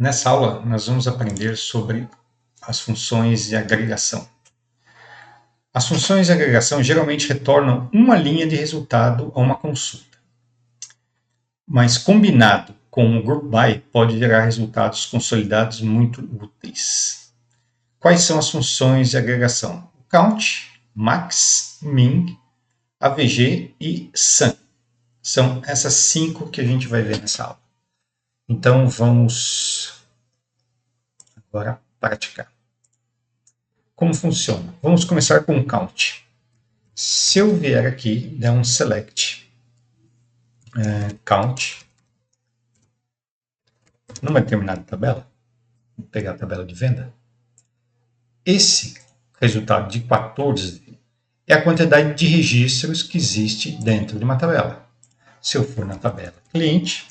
Nessa aula, nós vamos aprender sobre as funções de agregação. As funções de agregação geralmente retornam uma linha de resultado a uma consulta, mas combinado com o group by pode gerar resultados consolidados muito úteis. Quais são as funções de agregação? Count, max, min, avg e sum. São essas 5 que a gente vai ver nessa aula. Então vamos agora praticar. Como funciona? Vamos começar com o count. Se eu vier aqui, der um select count numa determinada tabela, vou pegar a tabela de venda, esse resultado de 14 é a quantidade de registros que existe dentro de uma tabela. Se eu for na tabela cliente,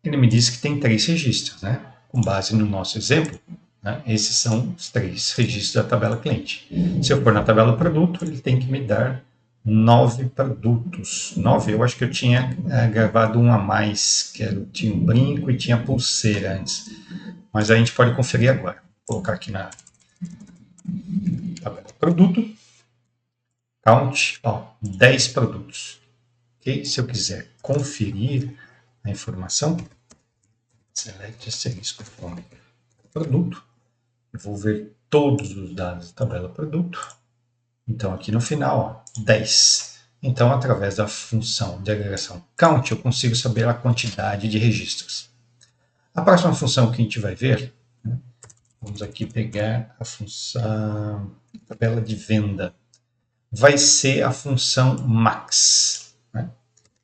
ele me diz que tem 3 registros, né? Com base no nosso exemplo, né? Esses são os 3 registros da tabela cliente. Se eu for na tabela produto, ele tem que me dar 9 produtos. 9, eu acho que eu tinha gravado um a mais, que tinha um brinco e tinha pulseira antes. Mas a gente pode conferir agora. Vou colocar aqui na tabela produto, count, 10 produtos. Okay? Se eu quiser conferir a informação, select asterisco fome produto, eu vou ver todos os dados da tabela produto. Então aqui no final, 10. Então através da função de agregação count eu consigo saber a quantidade de registros. A próxima função que a gente vai ver, né, vamos aqui pegar a função tabela de venda, vai ser a função max, né?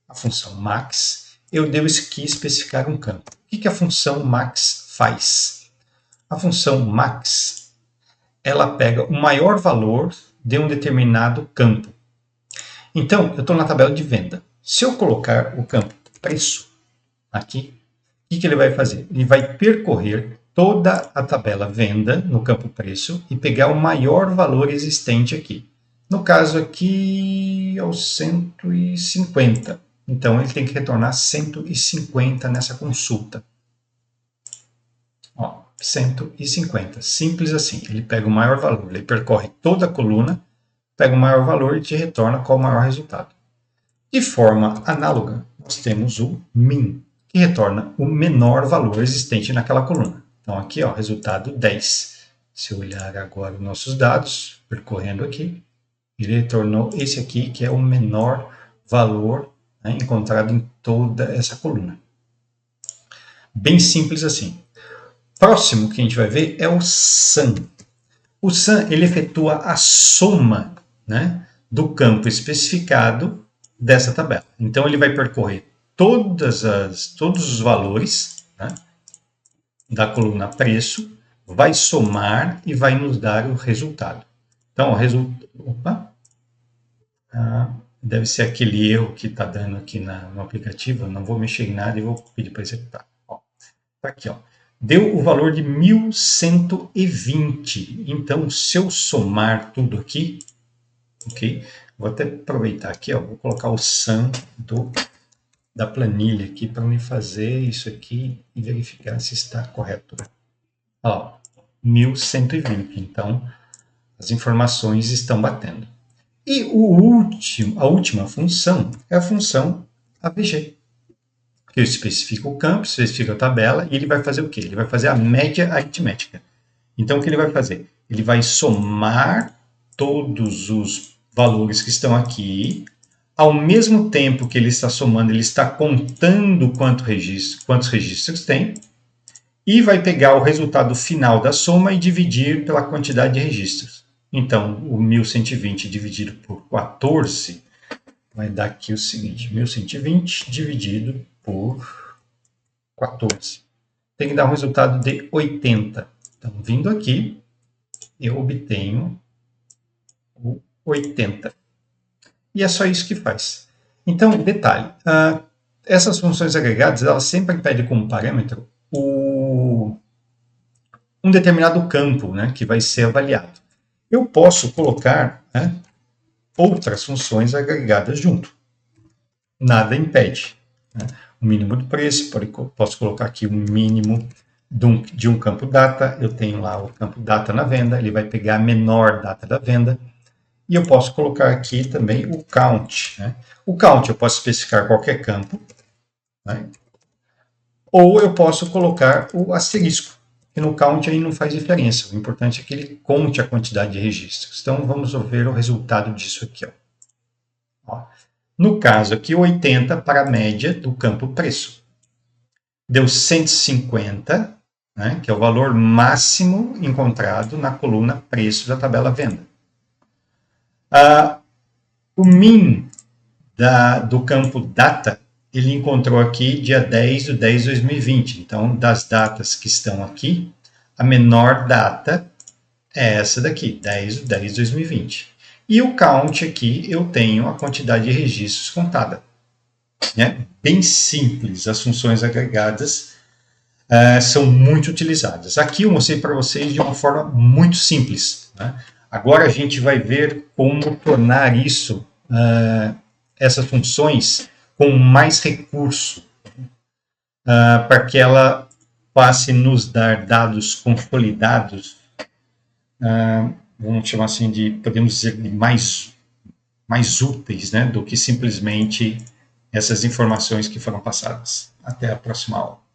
A função max, eu devo aqui especificar um campo. O que a função max faz? A função max, ela pega o maior valor de um determinado campo. Então, eu estou na tabela de venda. Se eu colocar o campo preço aqui, o que ele vai fazer? Ele vai percorrer toda a tabela venda no campo preço e pegar o maior valor existente aqui. No caso aqui é o 150. Então, ele tem que retornar 150 nessa consulta. 150. Simples assim. Ele pega o maior valor, ele percorre toda a coluna, pega o maior valor e te retorna qual o maior resultado. De forma análoga, nós temos o min, que retorna o menor valor existente naquela coluna. Então, aqui, resultado 10. Se eu olhar agora os nossos dados, percorrendo aqui, ele retornou esse aqui, que é o menor valor, né, encontrado em toda essa coluna. Bem simples assim. Próximo que a gente vai ver é o sum. O sum, ele efetua a soma, né, do campo especificado dessa tabela. Então, ele vai percorrer todos os valores, né, da coluna preço, vai somar e vai nos dar o resultado. Então, deve ser aquele erro que está dando aqui no aplicativo. Eu não vou mexer em nada e vou pedir para executar. Está aqui, deu o valor de 1120. Então, se eu somar tudo aqui, ok? Vou até aproveitar aqui, vou colocar o sum da planilha aqui para me fazer isso aqui e verificar se está correto. 1120. Então, as informações estão batendo. E a última função é a função avg. Eu especifico o campo, especifico a tabela, e ele vai fazer o quê? Ele vai fazer a média aritmética. Então, o que ele vai fazer? Ele vai somar todos os valores que estão aqui. Ao mesmo tempo que ele está somando, ele está contando quantos registros tem, e vai pegar o resultado final da soma e dividir pela quantidade de registros. Então, o 1120 dividido por 14 vai dar aqui o seguinte: 1120 dividido por 14. Tem que dar um resultado de 80. Então, vindo aqui, eu obtenho o 80. E é só isso que faz. Então, detalhe, essas funções agregadas, elas sempre pedem como parâmetro um determinado campo, né, que vai ser avaliado. Eu posso colocar, né, outras funções agregadas junto. Nada impede. Né? o mínimo do preço, posso colocar aqui o mínimo de um campo data, eu tenho lá o campo data na venda, ele vai pegar a menor data da venda, e eu posso colocar aqui também o count. Né? O count eu posso especificar qualquer campo, né? Ou eu posso colocar o asterisco, que no count aí não faz diferença, o importante é que ele conte a quantidade de registros. Então vamos ver o resultado disso aqui. Ó. No caso aqui, 80 para a média do campo preço. Deu 150, né, que é o valor máximo encontrado na coluna preço da tabela venda. O min do campo data, ele encontrou aqui dia 10 de 10 de 2020. Então, das datas que estão aqui, a menor data é essa daqui, 10 de 10 de 2020. E o count aqui, eu tenho a quantidade de registros contada. Né? Bem simples, as funções agregadas são muito utilizadas. Aqui eu mostrei para vocês de uma forma muito simples. Né? Agora a gente vai ver como tornar isso, essas funções, com mais recurso, para que ela passe a nos dar dados consolidados, vamos chamar assim de, podemos dizer, de mais úteis, né, do que simplesmente essas informações que foram passadas. Até a próxima aula.